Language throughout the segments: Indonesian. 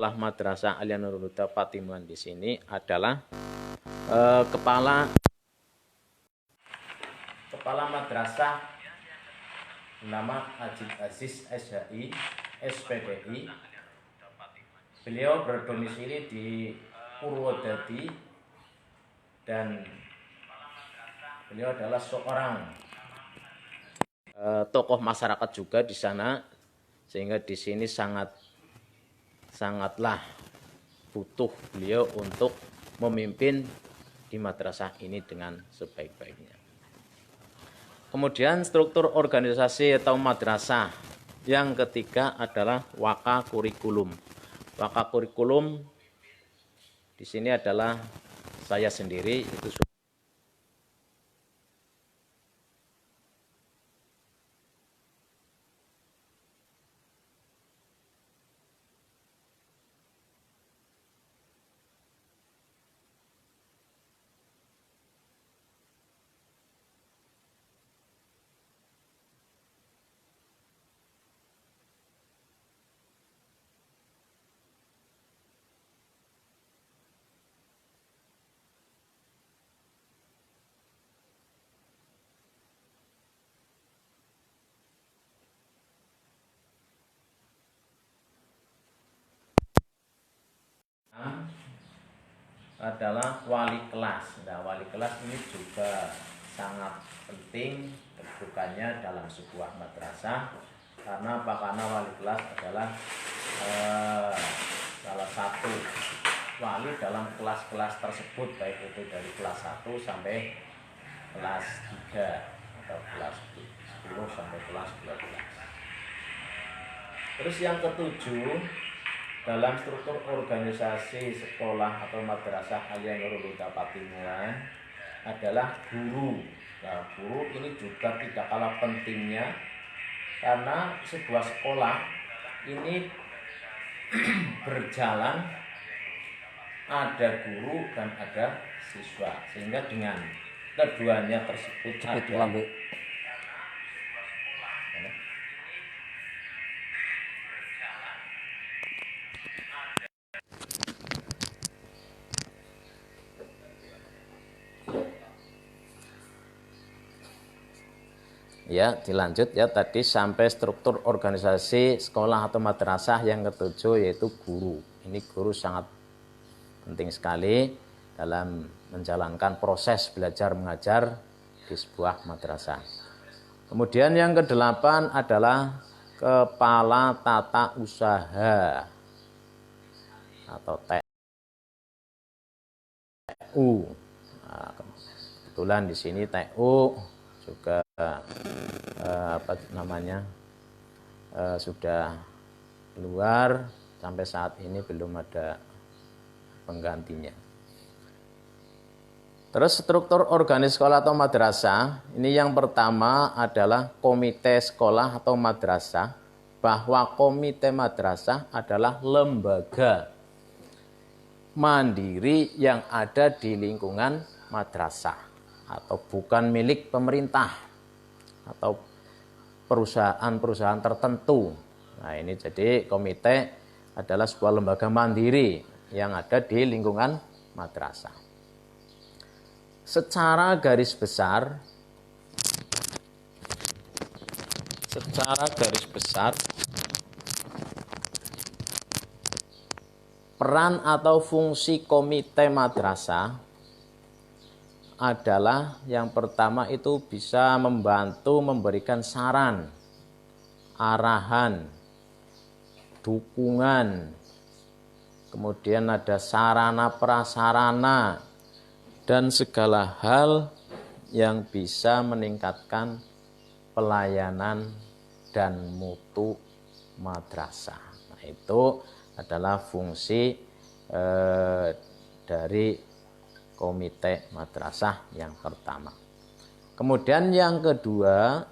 Sekolah Madrasah Alia Nurul Huda Patimuan di sini adalah kepala madrasah nama Ajib Aziz SHI SPDI. Beliau berdomisili di Purwodadi dan beliau adalah seorang tokoh masyarakat juga di sana, sehingga di sini sangatlah butuh beliau untuk memimpin di madrasah ini dengan sebaik-baiknya. Kemudian struktur organisasi atau madrasah yang ketiga adalah waka kurikulum. Waka kurikulum di sini adalah saya sendiri, itu adalah wali kelas. Nah, wali kelas ini juga sangat penting kedudukannya dalam sebuah madrasah. Karena apa? Karena wali kelas adalah salah satu wali dalam kelas-kelas tersebut, baik itu dari kelas 1 sampai kelas 3 atau kelas 10 sampai kelas 12. Terus yang ketujuh, dalam struktur organisasi sekolah atau madrasah Alia Nurul Huda Patimuan adalah guru. Nah, guru ini juga tidak kalah pentingnya, karena sebuah sekolah ini berjalan ada guru dan ada siswa, sehingga dengan keduanya tersebut ada ya, dilanjut ya, tadi sampai struktur organisasi sekolah atau madrasah yang ketujuh, yaitu guru. Ini guru sangat penting sekali dalam menjalankan proses belajar mengajar di sebuah madrasah. Kemudian yang kedelapan adalah kepala tata usaha atau TU. Nah, kebetulan di sini TU juga sudah keluar, sampai saat ini belum ada penggantinya. Terus struktur organis sekolah atau madrasah, ini yang pertama adalah komite sekolah atau madrasah, bahwa komite madrasah adalah lembaga mandiri yang ada di lingkungan madrasah atau bukan milik pemerintah atau perusahaan-perusahaan tertentu. Nah, ini jadi komite adalah sebuah lembaga mandiri yang ada di lingkungan madrasah. Secara garis besar peran atau fungsi komite madrasah adalah yang pertama itu bisa membantu memberikan saran, arahan, dukungan, kemudian ada sarana prasarana dan segala hal yang bisa meningkatkan pelayanan dan mutu madrasah. Nah, itu adalah fungsi dari komite madrasah yang pertama. Kemudian yang kedua,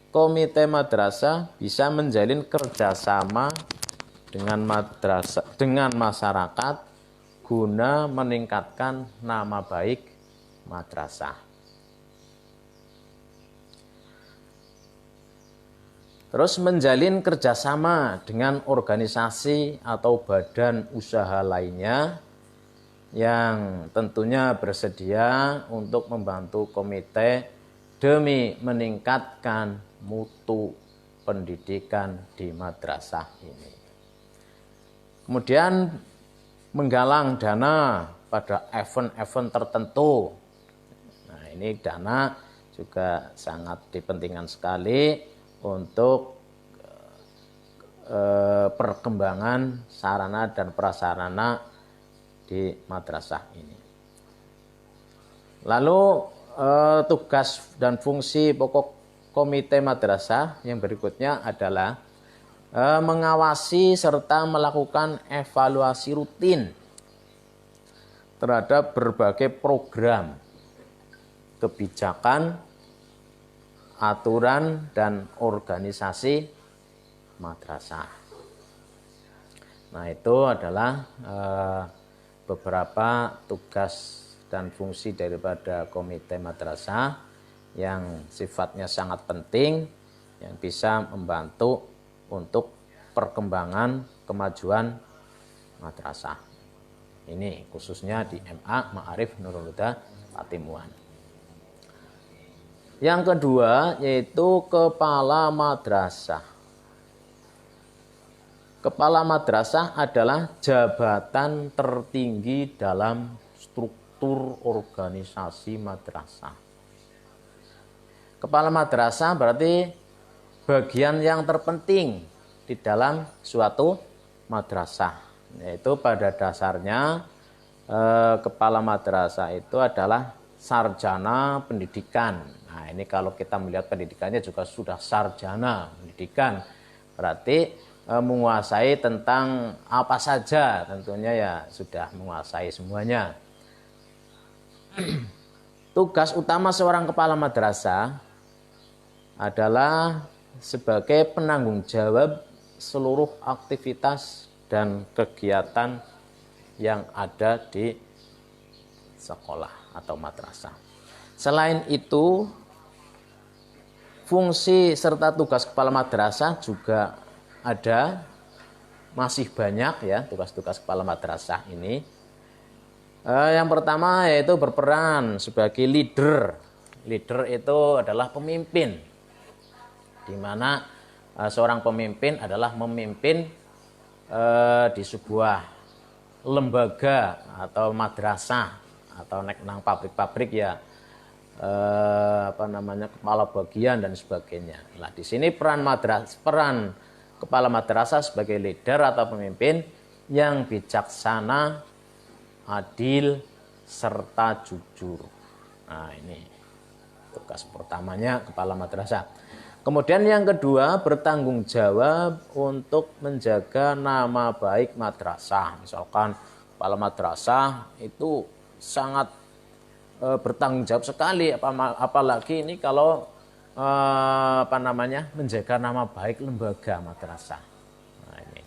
komite madrasah bisa menjalin kerjasama dengan masyarakat guna meningkatkan nama baik madrasah. Terus menjalin kerjasama dengan organisasi atau badan usaha lainnya yang tentunya bersedia untuk membantu komite demi meningkatkan mutu pendidikan di madrasah ini. Kemudian menggalang dana pada event-event tertentu. Nah, ini dana juga sangat dipentingkan sekali untuk perkembangan sarana dan prasarana di madrasah ini. Lalu tugas dan fungsi pokok komite madrasah yang berikutnya adalah mengawasi serta melakukan evaluasi rutin terhadap berbagai program, kebijakan, aturan, dan organisasi madrasah. Nah, itu adalah beberapa tugas dan fungsi daripada komite madrasah yang sifatnya sangat penting, yang bisa membantu untuk perkembangan kemajuan madrasah. Ini khususnya di MA Ma'arif Nurul Huda Patimuan. Yang kedua yaitu kepala madrasah. Kepala madrasah adalah jabatan tertinggi dalam struktur organisasi madrasah. Kepala madrasah berarti bagian yang terpenting di dalam suatu madrasah. Yaitu pada dasarnya kepala madrasah itu adalah sarjana pendidikan. Nah, ini kalau kita melihat pendidikannya juga sudah sarjana pendidikan. Berarti menguasai tentang apa saja, tentunya ya sudah menguasai semuanya. Tugas utama seorang kepala madrasah adalah sebagai penanggung jawab seluruh aktivitas dan kegiatan yang ada di sekolah atau madrasah. Selain itu, fungsi serta tugas kepala madrasah juga ada, masih banyak ya tugas-tugas kepala madrasah ini. Yang pertama yaitu berperan sebagai leader. Leader itu adalah pemimpin, di mana seorang pemimpin adalah memimpin di sebuah lembaga atau madrasah atau nang pabrik-pabrik ya kepala bagian dan sebagainya. Nah, di sini peran kepala madrasah sebagai leader atau pemimpin yang bijaksana, adil, serta jujur. Nah, ini tugas pertamanya kepala madrasah. Kemudian yang kedua, bertanggung jawab untuk menjaga nama baik madrasah. Misalkan kepala madrasah itu sangat bertanggung jawab sekali, apalagi ini kalau menjaga nama baik lembaga madrasah. Nah, ini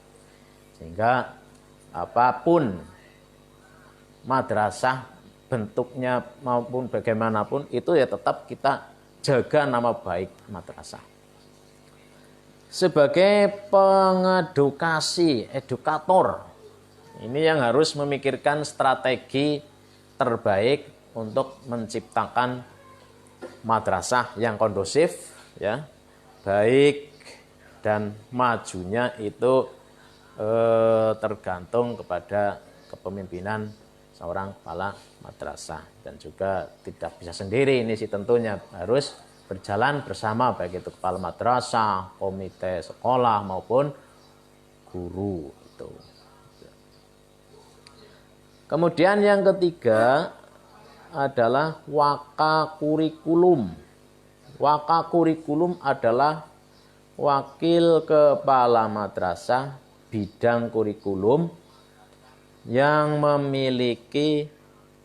sehingga apapun madrasah bentuknya maupun bagaimanapun itu ya tetap kita jaga nama baik madrasah. Sebagai pengedukasi, edukator, ini yang harus memikirkan strategi terbaik untuk menciptakan madrasah yang kondusif, ya, baik dan majunya itu tergantung kepada kepemimpinan seorang kepala madrasah, dan juga tidak bisa sendiri ini sih, tentunya harus berjalan bersama baik itu kepala madrasah, komite sekolah maupun guru itu. Kemudian yang ketiga adalah waka kurikulum. Waka kurikulum adalah wakil kepala madrasah bidang kurikulum yang memiliki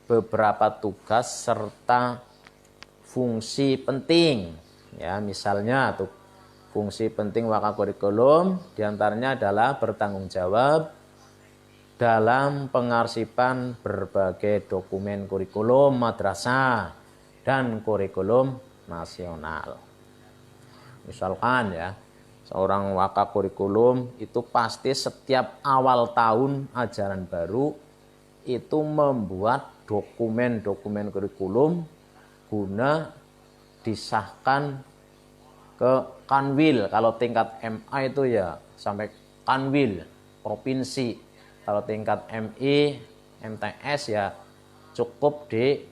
beberapa tugas serta fungsi penting. Ya, misalnya fungsi penting waka kurikulum diantaranya adalah bertanggung jawab dalam pengarsipan berbagai dokumen kurikulum madrasah dan kurikulum nasional. Misalkan ya, seorang waka kurikulum itu pasti setiap awal tahun ajaran baru itu membuat dokumen-dokumen kurikulum guna disahkan ke Kanwil. Kalau tingkat MA itu ya sampai Kanwil provinsi. Kalau tingkat MI, MTS ya cukup di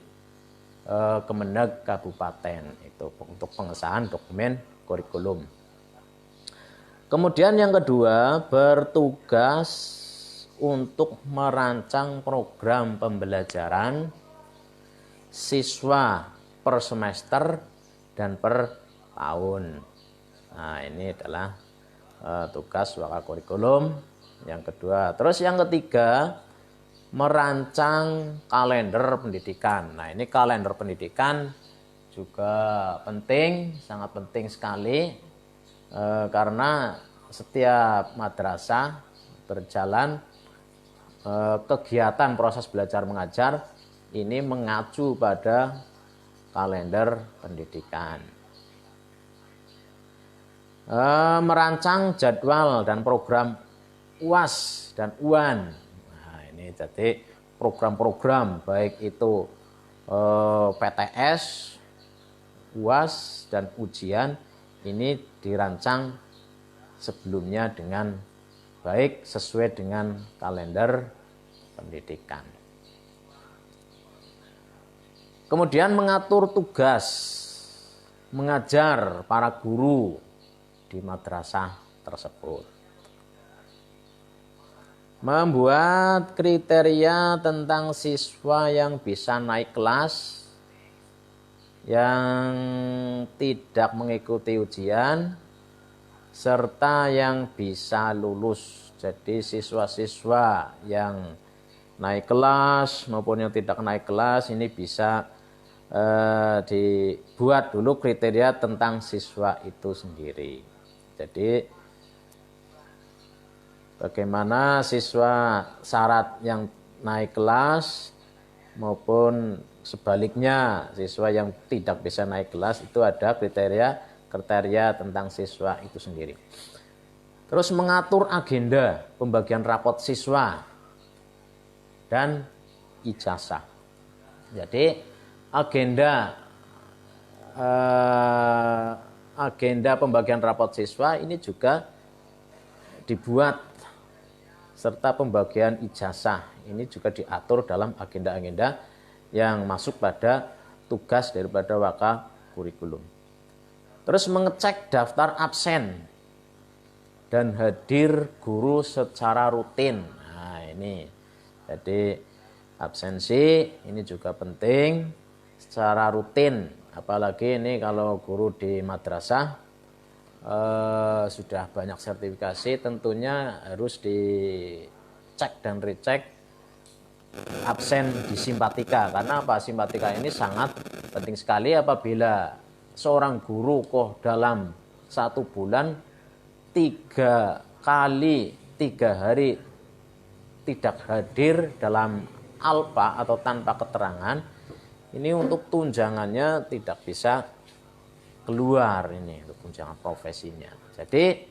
Kemendag Kabupaten itu untuk pengesahan dokumen kurikulum. Kemudian yang kedua, bertugas untuk merancang program pembelajaran siswa per semester dan per tahun. Nah, ini adalah tugas waka kurikulum yang kedua. Terus yang ketiga, merancang kalender pendidikan. Nah, ini kalender pendidikan juga penting, sangat penting sekali. Karena setiap madrasah berjalan kegiatan proses belajar mengajar ini mengacu pada kalender pendidikan. Merancang jadwal dan program UAS dan UAN. Nah, ini jadi program-program baik itu PTS, UAS dan ujian ini dirancang sebelumnya dengan baik sesuai dengan kalender pendidikan. Kemudian mengatur tugas mengajar para guru di madrasah tersebut. Membuat kriteria tentang siswa yang bisa naik kelas, yang tidak mengikuti ujian, serta yang bisa lulus. Jadi siswa-siswa yang naik kelas maupun yang tidak naik kelas ini bisa dibuat dulu kriteria tentang siswa itu sendiri. Jadi bagaimana siswa syarat yang naik kelas maupun sebaliknya siswa yang tidak bisa naik kelas itu ada kriteria tentang siswa itu sendiri. Terus mengatur agenda pembagian rapot siswa dan ijazah. Jadi agenda pembagian rapot siswa ini juga dibuat serta pembagian ijazah ini juga diatur dalam agenda-agenda yang masuk pada tugas daripada waka kurikulum. Terus mengecek daftar absen dan hadir guru secara rutin. Nah, ini jadi absensi ini juga penting secara rutin. Apalagi ini kalau guru di madrasah sudah banyak sertifikasi, tentunya harus dicek dan recheck absen di simpatika. Karena apa? Simpatika ini sangat penting sekali apabila seorang guru kok dalam 1 bulan 3 kali 3 hari tidak hadir dalam alfa atau tanpa keterangan, ini untuk tunjangannya tidak bisa keluar ini untuk tunjangan profesinya. Jadi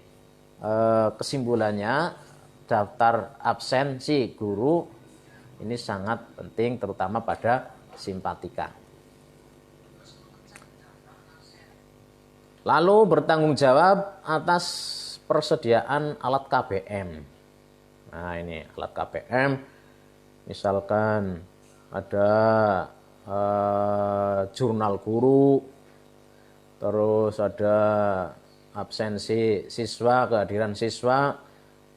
kesimpulannya daftar absensi guru ini sangat penting terutama pada simpatika. Lalu bertanggung jawab atas persediaan alat KBM. Nah, ini alat KBM misalkan ada jurnal guru, terus ada absensi siswa, kehadiran siswa,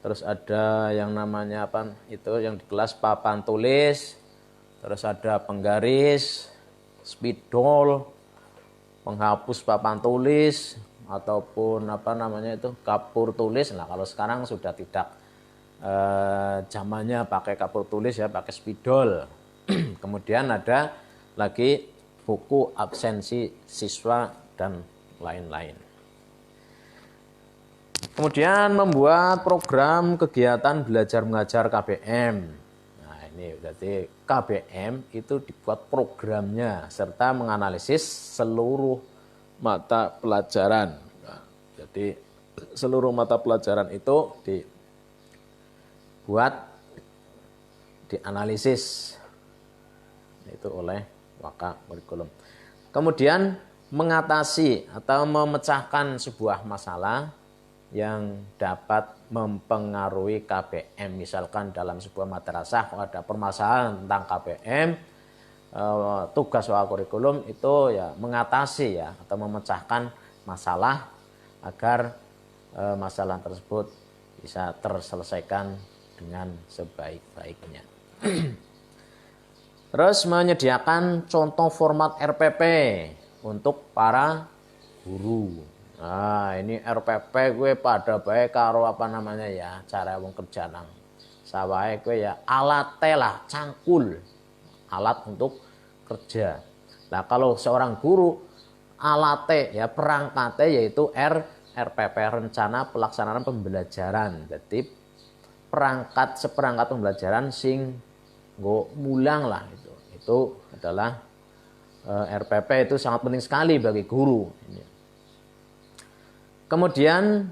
terus ada yang namanya apa itu yang di kelas papan tulis, terus ada penggaris, spidol, penghapus papan tulis ataupun apa namanya itu kapur tulis. Nah, kalau sekarang sudah tidak zamannya pakai kapur tulis ya, pakai spidol. Kemudian ada lagi buku absensi siswa dan lain-lain. Kemudian membuat program kegiatan belajar mengajar KBM. Nah, ini berarti KBM itu dibuat programnya serta menganalisis seluruh mata pelajaran. Nah, jadi seluruh mata pelajaran itu dibuat, dianalisis itu oleh waka kurikulum. Kemudian mengatasi atau memecahkan sebuah masalah yang dapat mempengaruhi KBM. Misalkan dalam sebuah madrasah ada permasalahan tentang KBM, tugas waka kurikulum itu ya mengatasi ya atau memecahkan masalah agar masalah tersebut bisa terselesaikan dengan sebaik-baiknya. Terus menyediakan contoh format RPP untuk para guru. Nah, ini RPP gue pada baik karo apa namanya ya, cara wong kerja nang sawahe gue ya alate lah, cangkul. Alat untuk kerja. Nah, kalau seorang guru alate ya perangkatnya yaitu RPP, rencana pelaksanaan pembelajaran. Jadi seperangkat pembelajaran sing nggo mulang lah itu. Itu adalah RPP itu sangat penting sekali bagi guru. Kemudian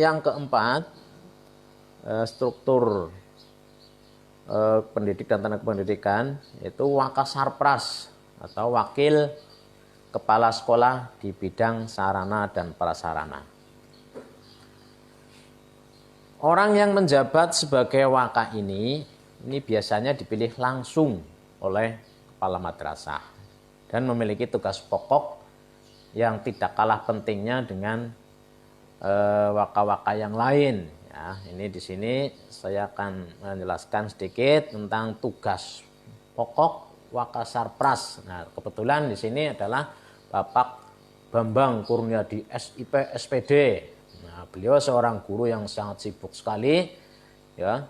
yang keempat, struktur pendidik dan tenaga pendidikan itu Wakasarpras atau wakil kepala sekolah di bidang sarana dan prasarana. Orang yang menjabat sebagai waka ini biasanya dipilih langsung oleh kepala madrasah dan memiliki tugas pokok yang tidak kalah pentingnya dengan waka-waka yang lain. Ya, ini di sini saya akan menjelaskan sedikit tentang tugas pokok Wakasarpras. Nah, kebetulan di sini adalah Bapak Bambang Kurniadi SIP SPD. Nah, beliau seorang guru yang sangat sibuk sekali, ya,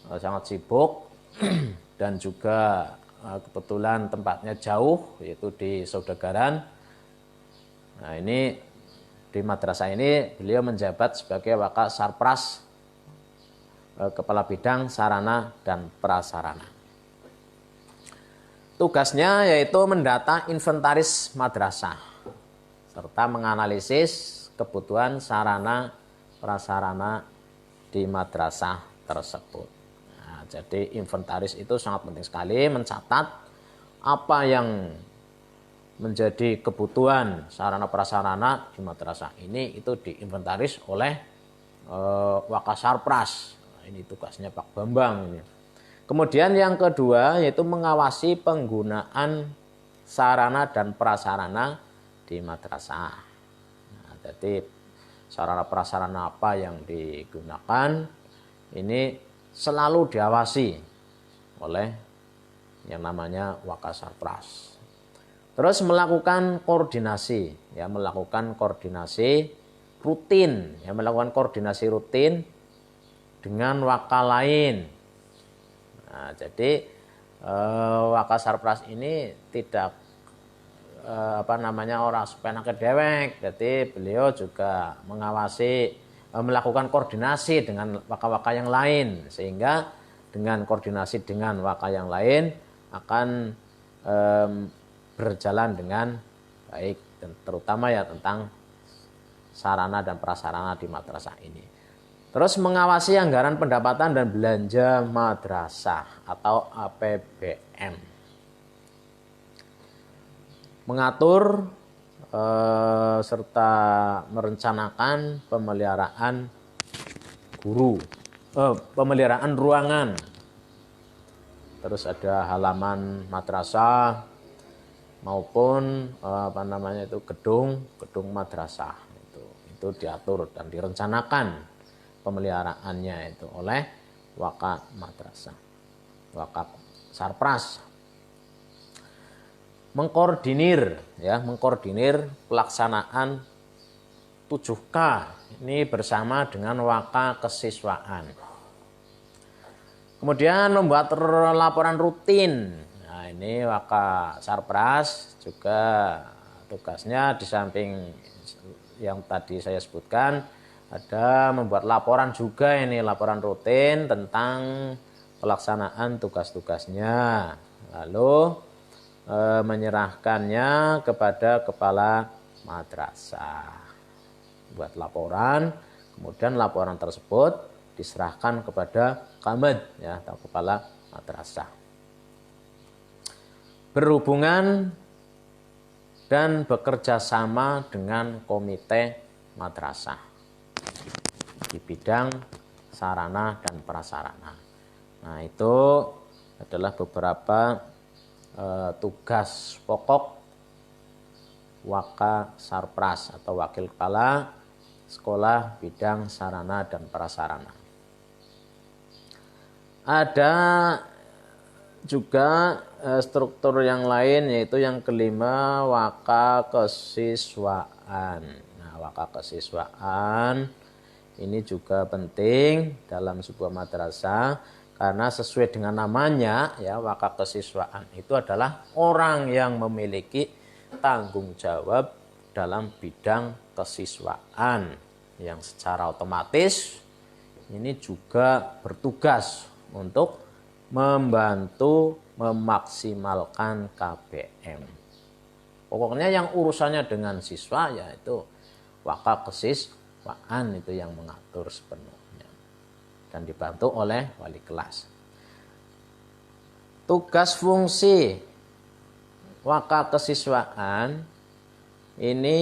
sangat sibuk dan juga kebetulan tempatnya jauh, yaitu di Saudegaran. Nah, ini di madrasah ini beliau menjabat sebagai Wakasarpras, kepala bidang sarana dan prasarana. Tugasnya yaitu mendata inventaris madrasah serta menganalisis kebutuhan sarana prasarana di madrasah tersebut. Nah, jadi inventaris itu sangat penting sekali, mencatat apa yang menjadi kebutuhan sarana prasarana di madrasah ini itu diinventaris oleh Wakasarpras. Nah, ini tugasnya Pak Bambang ini. Kemudian yang kedua yaitu mengawasi penggunaan sarana dan prasarana di madrasah. Nah, jadi sarana prasarana apa yang digunakan ini selalu diawasi oleh yang namanya Wakasarpras. Terus melakukan koordinasi, ya melakukan koordinasi rutin, ya melakukan koordinasi rutin dengan waka lain. Nah, jadi Wakasarpras ini tidak orang sepenake dewek. Jadi beliau juga mengawasi, melakukan koordinasi dengan waka-waka yang lain, sehingga dengan koordinasi dengan waka yang lain akan berjalan dengan baik, dan terutama ya tentang sarana dan prasarana di madrasah ini. Terus mengawasi anggaran pendapatan dan belanja madrasah atau APBM. Mengatur serta merencanakan pemeliharaan guru, pemeliharaan ruangan. Terus ada halaman madrasah maupun gedung madrasah itu diatur dan direncanakan pemeliharaannya itu oleh waka madrasah, Wakasarpras. Mengkoordinir pelaksanaan 7K ini bersama dengan waka kesiswaan. Kemudian membuat laporan rutin. Nah, ini Wakasarpras juga tugasnya di samping yang tadi saya sebutkan ada membuat laporan juga, ini laporan rutin tentang pelaksanaan tugas-tugasnya. Lalu menyerahkannya kepada kepala madrasah. buat laporan, kemudian laporan tersebut diserahkan kepada qamed, ya, atau kepala madrasah. Berhubungan dan bekerja sama dengan komite madrasah di bidang sarana dan prasarana. Nah, itu adalah beberapa tugas pokok Waka Sarpras atau wakil kepala sekolah bidang sarana dan prasarana. Ada juga struktur yang lain, yaitu yang kelima, waka kesiswaan. Nah, waka kesiswaan ini juga penting dalam sebuah madrasah, karena sesuai dengan namanya, ya, waka kesiswaan itu adalah orang yang memiliki tanggung jawab dalam bidang kesiswaan, yang secara otomatis ini juga bertugas untuk membantu memaksimalkan KBM. Pokoknya yang urusannya dengan siswa, yaitu waka kesiswaan itu yang mengatur sepenuhnya dan dibantu oleh wali kelas. Tugas fungsi waka kesiswaan ini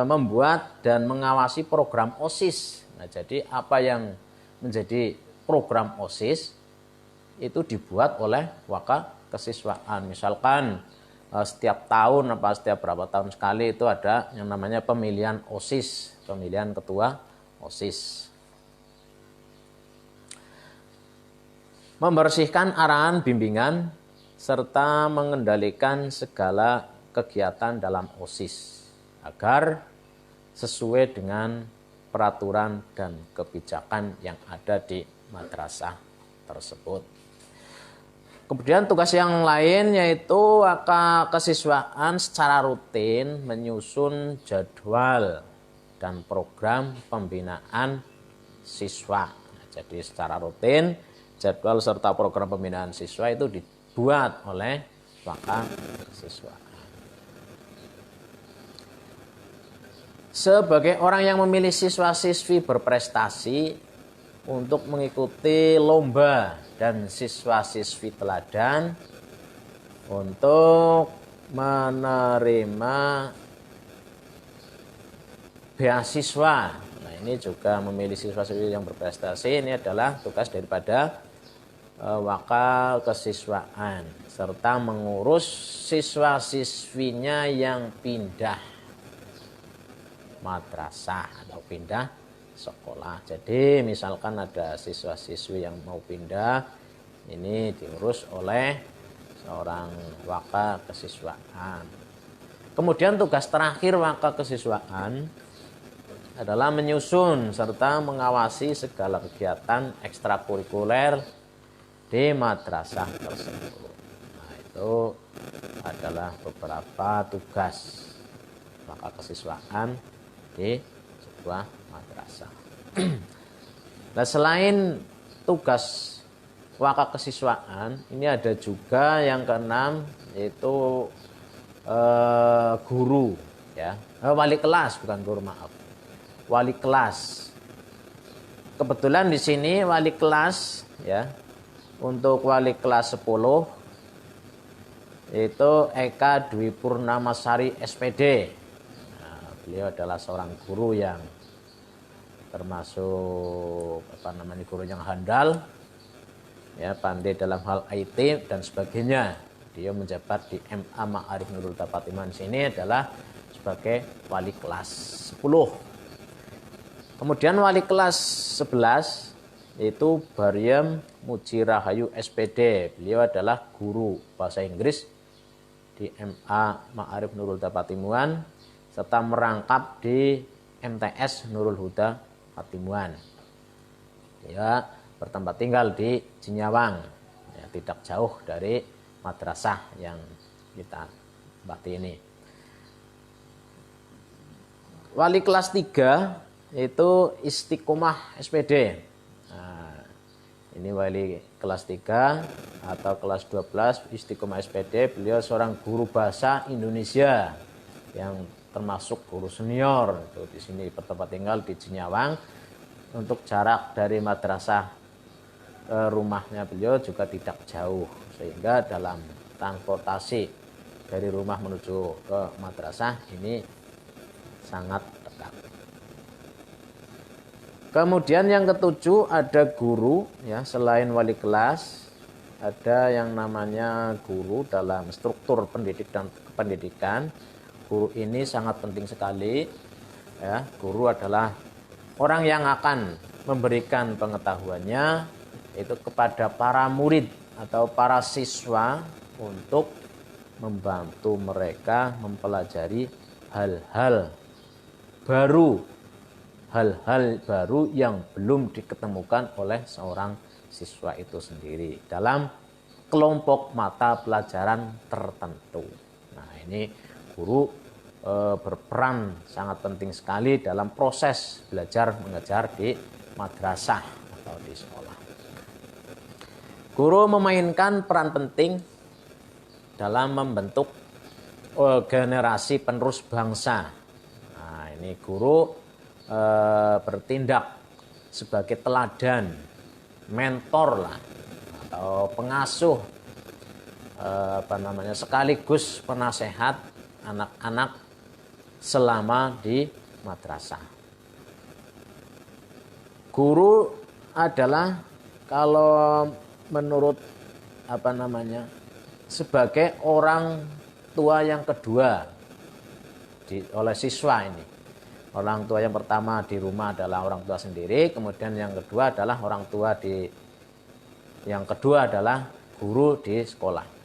membuat dan mengawasi program OSIS. Nah, jadi apa yang menjadi program OSIS itu dibuat oleh waka kesiswaan. Misalkan setiap tahun apa setiap berapa tahun sekali itu ada yang namanya pemilihan OSIS, pemilihan ketua OSIS. Membersihkan arahan bimbingan serta mengendalikan segala kegiatan dalam OSIS agar sesuai dengan peraturan dan kebijakan yang ada di madrasah tersebut. Kemudian tugas yang lain yaitu waka kesiswaan secara rutin menyusun jadwal dan program pembinaan siswa. Nah, jadi secara rutin jadwal serta program pembinaan siswa itu dibuat oleh waka kesiswaan. Sebagai orang yang memilih siswa-siswi berprestasi untuk mengikuti lomba dan siswa-siswi teladan untuk menerima beasiswa. Nah, ini juga memilih siswa-siswi yang berprestasi, ini adalah tugas daripada waka kesiswaan serta mengurus siswa-siswinya yang pindah madrasah atau pindah sekolah. Jadi misalkan ada siswa-siswi yang mau pindah, ini diurus oleh seorang waka kesiswaan. Kemudian tugas terakhir waka kesiswaan adalah menyusun serta mengawasi segala kegiatan ekstrakurikuler di madrasah tersebut. Nah, itu adalah beberapa tugas waka kesiswaan di sebuah madrasah. Nah, selain tugas waka kesiswaan, ini ada juga yang keenam, yaitu guru, ya, wali kelas, bukan guru, maaf, wali kelas. Kebetulan di sini wali kelas, ya, untuk wali kelas 10 itu Eka Dwi Purnamasari SPD. Nah, beliau adalah seorang guru yang termasuk guru yang handal, ya, pandai dalam hal IT dan sebagainya. Dia menjabat di MA Ma'arif Nurul Tapatiman sini adalah sebagai wali kelas 10. Kemudian wali kelas 11 itu Baryam Muji Rahayu SPD. Beliau adalah guru bahasa Inggris di MA Ma'arif Nurul Tapatimuan serta merangkap di MTS Nurul Huda Patimuan. Ya, bertempat tinggal di Cinyawang, ya, tidak jauh dari madrasah yang kita bahti ini. Wali kelas 3 itu Istiqomah SPD. Nah, ini wali kelas 3 atau kelas 12 Istiqomah SPD. Beliau seorang guru bahasa Indonesia yang termasuk guru senior. Itu di sini bertempat tinggal di Cinyawang. Untuk jarak dari madrasah ke rumahnya beliau juga tidak jauh, sehingga dalam transportasi dari rumah menuju ke madrasah ini sangat dekat. Kemudian yang ketujuh ada guru, ya, selain wali kelas ada yang namanya guru dalam struktur pendidik dan kependidikan. Guru ini sangat penting sekali, ya. Guru adalah orang yang akan memberikan pengetahuannya itu kepada para murid atau para siswa untuk membantu mereka mempelajari hal-hal baru yang belum diketemukan oleh seorang siswa itu sendiri dalam kelompok mata pelajaran tertentu. Nah, ini guru berperan sangat penting sekali dalam proses belajar mengajar di madrasah atau di sekolah. Guru memainkan peran penting dalam membentuk generasi penerus bangsa. Nah, ini guru bertindak sebagai teladan, mentor lah, atau pengasuh, sekaligus penasehat anak-anak selama di madrasah. Guru adalah kalau menurut sebagai orang tua yang kedua oleh siswa ini. Orang tua yang pertama di rumah adalah orang tua sendiri, kemudian yang kedua adalah guru di sekolah.